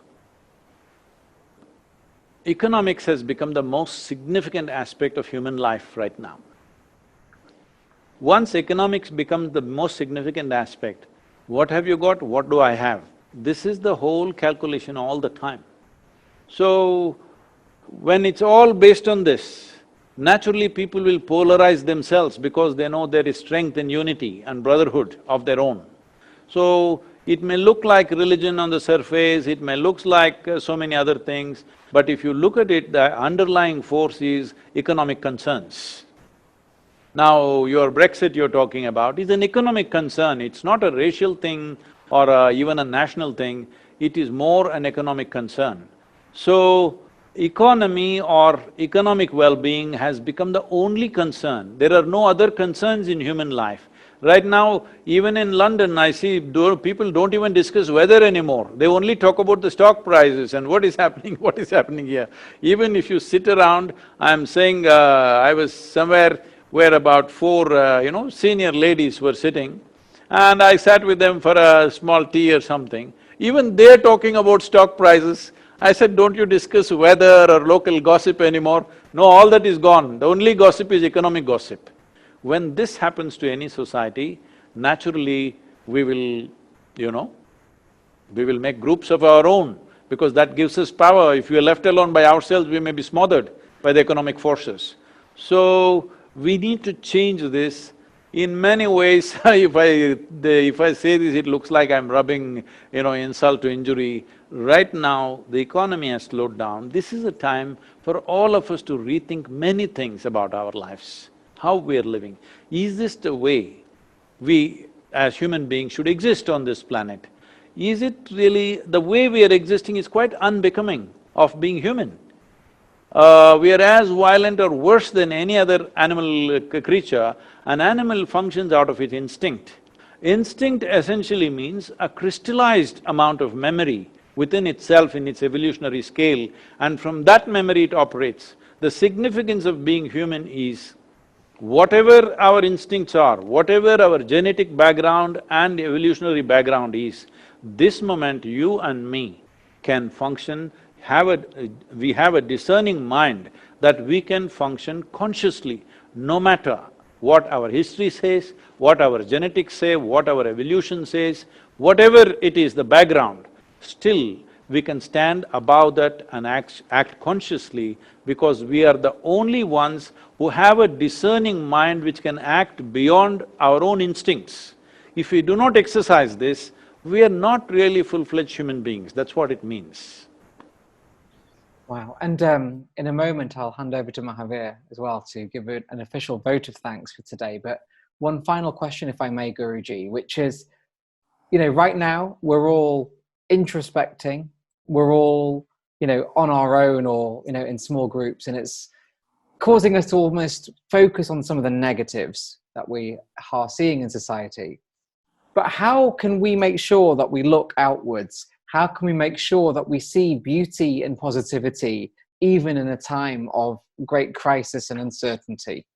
economics has become the most significant aspect of human life right now. Once economics becomes the most significant aspect, what have you got, what do I have? This is the whole calculation all the time. So, when it's all based on this, naturally people will polarize themselves because they know there is strength in unity and brotherhood of their own. So, it may look like religion on the surface, it may look like so many other things, but if you look at it, the underlying force is economic concerns. Now, your Brexit you're talking about is an economic concern, it's not a racial thing or even a national thing, it is more an economic concern. So, economy or economic well-being has become the only concern. There are no other concerns in human life. Right now, even in London, I see people don't even discuss weather anymore. They only talk about the stock prices and what is happening, what is happening here. Even if you sit around, I'm saying, I was somewhere where about four, senior ladies were sitting, and I sat with them for a small tea or something. Even they're talking about stock prices. I said, don't you discuss weather or local gossip anymore? No, all that is gone. The only gossip is economic gossip. When this happens to any society, naturally we will, we will make groups of our own because that gives us power. If we are left alone by ourselves, we may be smothered by the economic forces. So, we need to change this. In many ways, if I say this, it looks like I'm rubbing, insult to injury. Right now, the economy has slowed down. This is a time for all of us to rethink many things about our lives, how we are living. Is this the way we as human beings should exist on this planet? Is it really… the way we are existing is quite unbecoming of being human. We are as violent or worse than any other animal creature. An animal functions out of its instinct. Instinct essentially means a crystallized amount of memory within itself in its evolutionary scale, and from that memory it operates. The significance of being human is whatever our instincts are, whatever our genetic background and evolutionary background is, this moment you and me can function, we have a discerning mind that we can function consciously, no matter what our history says, what our genetics say, what our evolution says, whatever it is, the background, still we can stand above that and act consciously because we are the only ones who have a discerning mind which can act beyond our own instincts. If we do not exercise this, we are not really full-fledged human beings, that's what it means. Wow, and in a moment I'll hand over to Mahavir as well to give an official vote of thanks for today. But one final question, if I may, Guruji, which is, right now we're all introspecting, we're all, on our own or, in small groups, and it's causing us to almost focus on some of the negatives that we are seeing in society. But how can we make sure that we look outwards? How can we make sure that we see beauty and positivity even in a time of great crisis and uncertainty?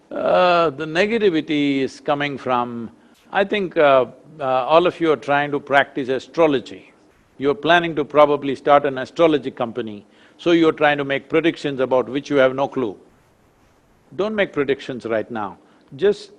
The negativity is coming from… I think all of you are trying to practice astrology. You're planning to probably start an astrology company, so you're trying to make predictions about which you have no clue. Don't make predictions right now. Just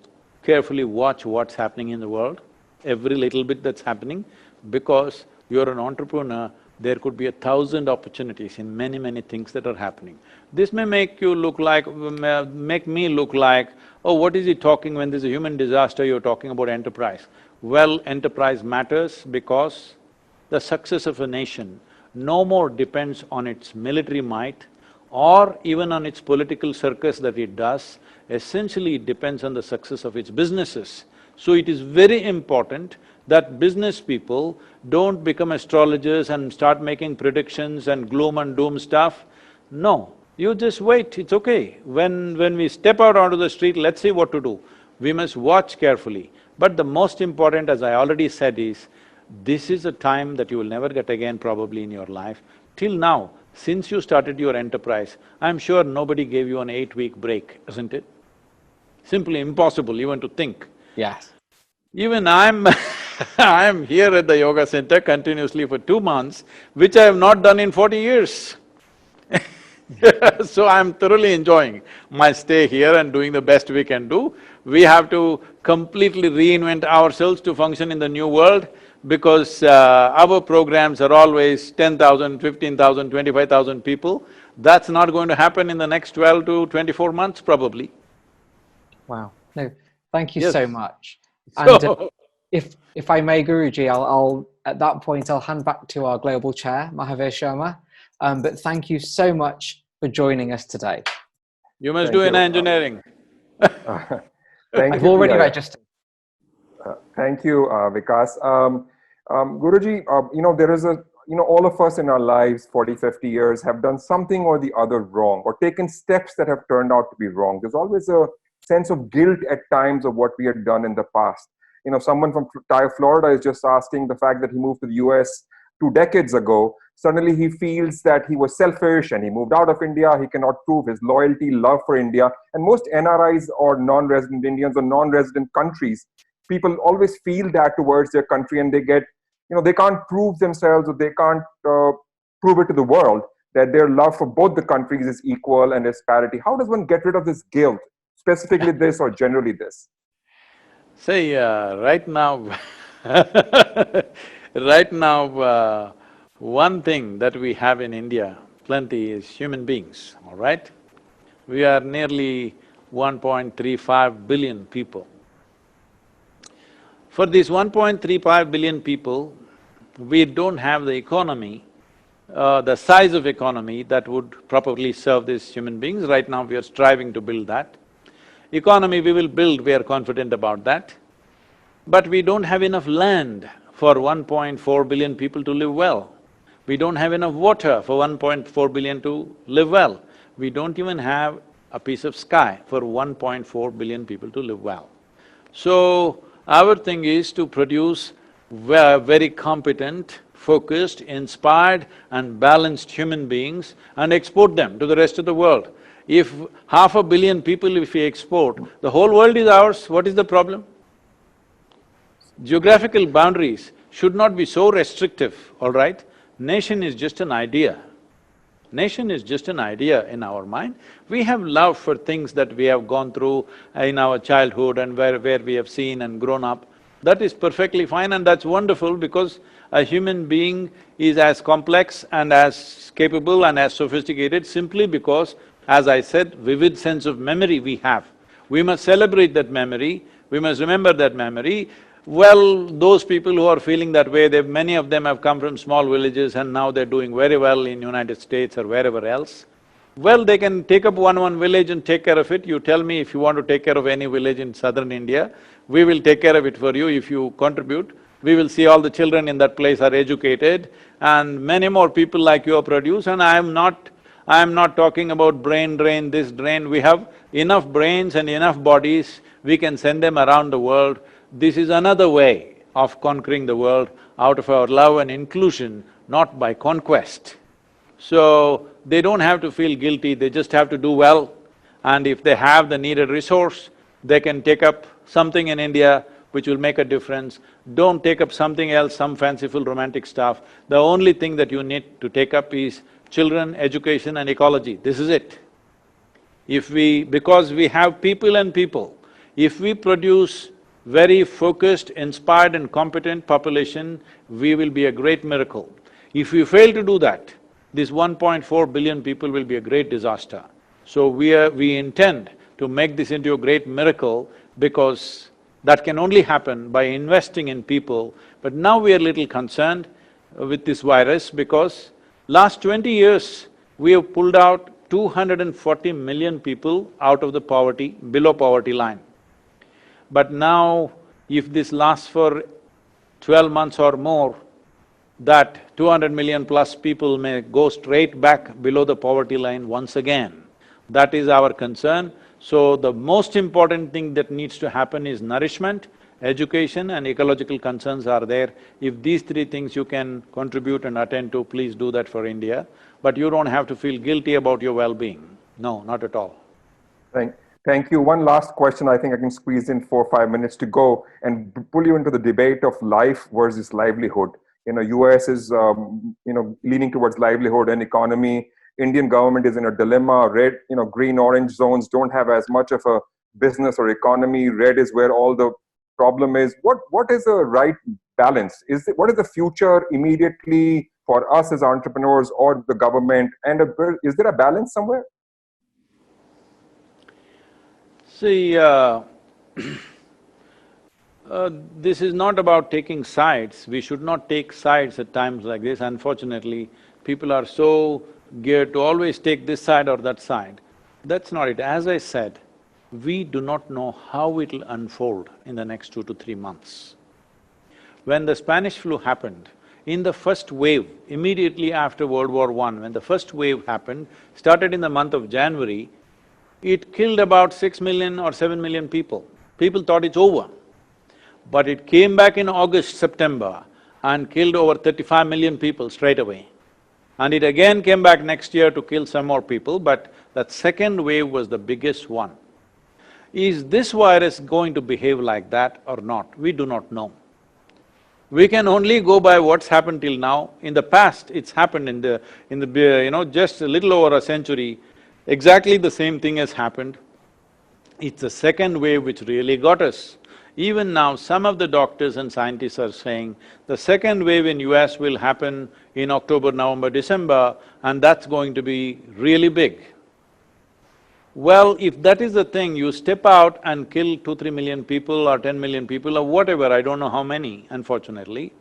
carefully watch what's happening in the world, every little bit that's happening, because you're an entrepreneur, there could be 1,000 opportunities in many things that are happening. This may make you look like… make me look like, oh, what is he talking when there's a human disaster, you're talking about enterprise. Well, enterprise matters because the success of a nation no more depends on its military might or even on its political circus that it does, essentially it depends on the success of its businesses. So it is very important that business people don't become astrologers and start making predictions and gloom and doom stuff. No, you just wait, it's okay. When we step out onto the street, let's see what to do. We must watch carefully. But the most important, as I already said, is this is a time that you will never get again probably in your life. Till now, since you started your enterprise, I'm sure nobody gave you an 8-week break, isn't it? Simply impossible even to think. Yes. Even I'm I'm here at the yoga center continuously for 2 months, which I have not done in 40 years. So I'm thoroughly enjoying my stay here and doing the best we can do. We have to completely reinvent ourselves to function in the new world because our programs are always 10,000, 15,000, 25,000 people. That's not going to happen in the next 12 to 24 months probably. Wow. No, thank you Yes. so much. And So, if I may, Guruji, I'll at that point I'll hand back to our global chair, Mahavir Sharma. But thank you so much for joining us today. you must Thank do you. in engineering. Thank I've you. already Yeah. registered. Thank you, Vikas. Guruji, there is all of us in our lives, 40, 50 years, have done something or the other wrong or taken steps that have turned out to be wrong. There's always a sense of guilt at times of what we had done in the past. Someone from TiE, Florida is just asking the fact that he moved to the US 2 decades ago. Suddenly he feels that he was selfish and he moved out of India. He cannot prove his loyalty, love for India. And most NRIs or non-resident Indians or non-resident countries, people always feel that towards their country and they get, they can't prove themselves or they can't prove it to the world that their love for both the countries is equal and there's parity. How does one get rid of this guilt, specifically this or generally this? See, right now right now, one thing that we have in India plenty is human beings, all right? We are nearly 1.35 billion people. For these 1.35 billion people, we don't have the economy, the size of economy that would properly serve these human beings. Right now we are striving to build that. Economy we will build, we are confident about that. But we don't have enough land for 1.4 billion people to live well. We don't have enough water for 1.4 billion to live well. We don't even have a piece of sky for 1.4 billion people to live well. So, our thing is to produce very competent, focused, inspired and balanced human beings and export them to the rest of the world. If 500 million people if we export, the whole world is ours, what is the problem? Geographical boundaries should not be so restrictive, all right? Nation is just an idea. Nation is just an idea in our mind. We have love for things that we have gone through in our childhood and where we have seen and grown up. That is perfectly fine and that's wonderful because a human being is as complex and as capable and as sophisticated simply because, as I said, vivid sense of memory we have. We must celebrate that memory, we must remember that memory. Well, those people who are feeling that way, many of them have come from small villages and now they're doing very well in United States or wherever else. Well, they can take up one village and take care of it. You tell me if you want to take care of any village in southern India, we will take care of it for you if you contribute. We will see all the children in that place are educated and many more people like you are produced and I am not talking about brain drain, this drain. We have enough brains and enough bodies, we can send them around the world. This is another way of conquering the world out of our love and inclusion, not by conquest. So, they don't have to feel guilty, they just have to do well. And if they have the needed resource, they can take up something in India which will make a difference. Don't take up something else, some fanciful romantic stuff. The only thing that you need to take up is children, education and ecology, this is it. Because we have people and people, if we produce very focused, inspired and competent population, we will be a great miracle. If we fail to do that, this 1.4 billion people will be a great disaster. So we intend to make this into a great miracle because that can only happen by investing in people. But now we are a little concerned with this virus because last 20 years we have pulled out 240 million people out of the poverty, below poverty line. But now, if this lasts for 12 months or more, that 200 million plus people may go straight back below the poverty line once again. That is our concern. So the most important thing that needs to happen is nourishment, education and ecological concerns are there. If these three things you can contribute and attend to, please do that for India. But you don't have to feel guilty about your well-being. No, not at all. Thank you. One last question. I think I can squeeze in 4 or 5 minutes to go and pull you into the debate of life versus livelihood. US is, leaning towards livelihood and economy. Indian government is in a dilemma. Red, green, orange zones don't have as much of a business or economy. Red is where all the problem is. What is the right balance? What is the future immediately for us as entrepreneurs or the government? And is there a balance somewhere? See, this is not about taking sides. We should not take sides at times like this. Unfortunately, people are so geared to always take this side or that side. That's not it. As I said, we do not know how it'll unfold in the next 2 to 3 months. When the Spanish flu happened, in the first wave, immediately after World War I, when the first wave happened, started in the month of January, it killed about 6 million or 7 million people. People thought it's over. But it came back in August, September and killed over 35 million people straight away. And it again came back next year to kill some more people, but that second wave was the biggest one. Is this virus going to behave like that or not? We do not know. We can only go by what's happened till now. In the past, it's happened in the just a little over a century, exactly the same thing has happened. It's the second wave which really got us. Even now, some of the doctors and scientists are saying the second wave in US will happen in October, November, December, and that's going to be really big. Well, if that is the thing, you step out and kill 2-3 million people or 10 million people or whatever, I don't know how many, unfortunately,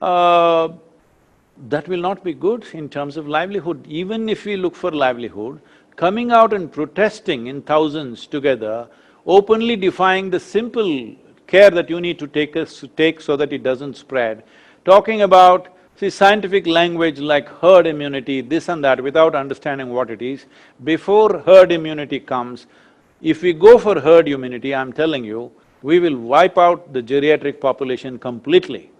that will not be good in terms of livelihood. Even if we look for livelihood, coming out and protesting in thousands together, openly defying the simple care that you need to take so that it doesn't spread, talking about, see, scientific language like herd immunity, this and that, without understanding what it is. Before herd immunity comes, if we go for herd immunity, I'm telling you, we will wipe out the geriatric population completely.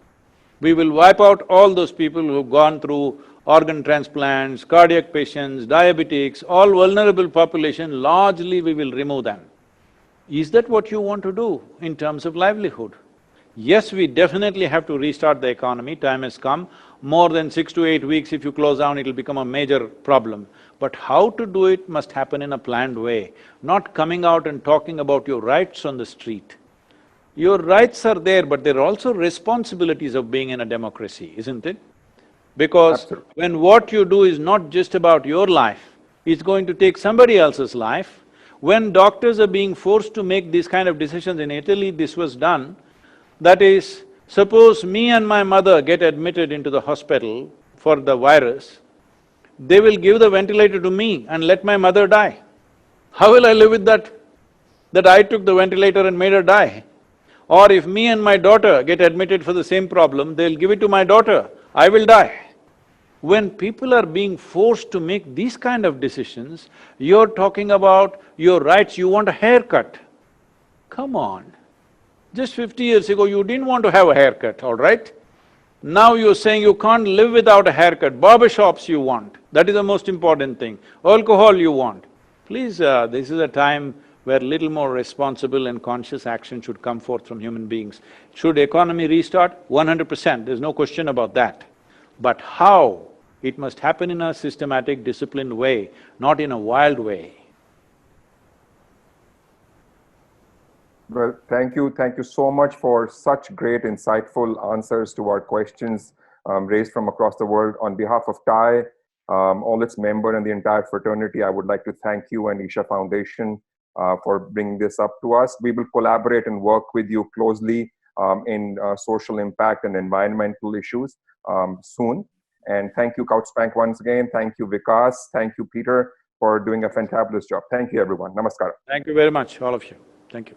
We will wipe out all those people who've gone through organ transplants, cardiac patients, diabetics, all vulnerable population, largely we will remove them. Is that what you want to do in terms of livelihood? Yes, we definitely have to restart the economy, time has come. More than 6 to 8 weeks, if you close down, it'll become a major problem. But how to do it must happen in a planned way, not coming out and talking about your rights on the street. Your rights are there, but there are also responsibilities of being in a democracy, isn't it? Because Absolutely. when what you do is not just about your life, it's going to take somebody else's life. When doctors are being forced to make these kind of decisions, in Italy this was done, that is, suppose me and my mother get admitted into the hospital for the virus, they will give the ventilator to me and let my mother die. How will I live with that? That I took the ventilator and made her die. Or if me and my daughter get admitted for the same problem, they'll give it to my daughter, I will die. When people are being forced to make these kind of decisions, you're talking about your rights, you want a haircut. Come on. Just 50 years ago, you didn't want to have a haircut, all right? Now you're saying you can't live without a haircut, barber shops you want, that is the most important thing, alcohol you want. Please, this is a time where little more responsible and conscious action should come forth from human beings. Should economy restart? 100%, there's no question about that. But how? It must happen in a systematic, disciplined way, not in a wild way. Well, thank you so much for such great, insightful answers to our questions raised from across the world. On behalf of TiE, all its members and the entire fraternity, I would like to thank you and Isha Foundation for bringing this up to us. We will collaborate and work with you closely in social impact and environmental issues soon. And thank you, Couchspank, once again. Thank you, Vikas. Thank you, Peter, for doing a fantabulous job. Thank you, everyone. Namaskar. Thank you very much, all of you. Thank you.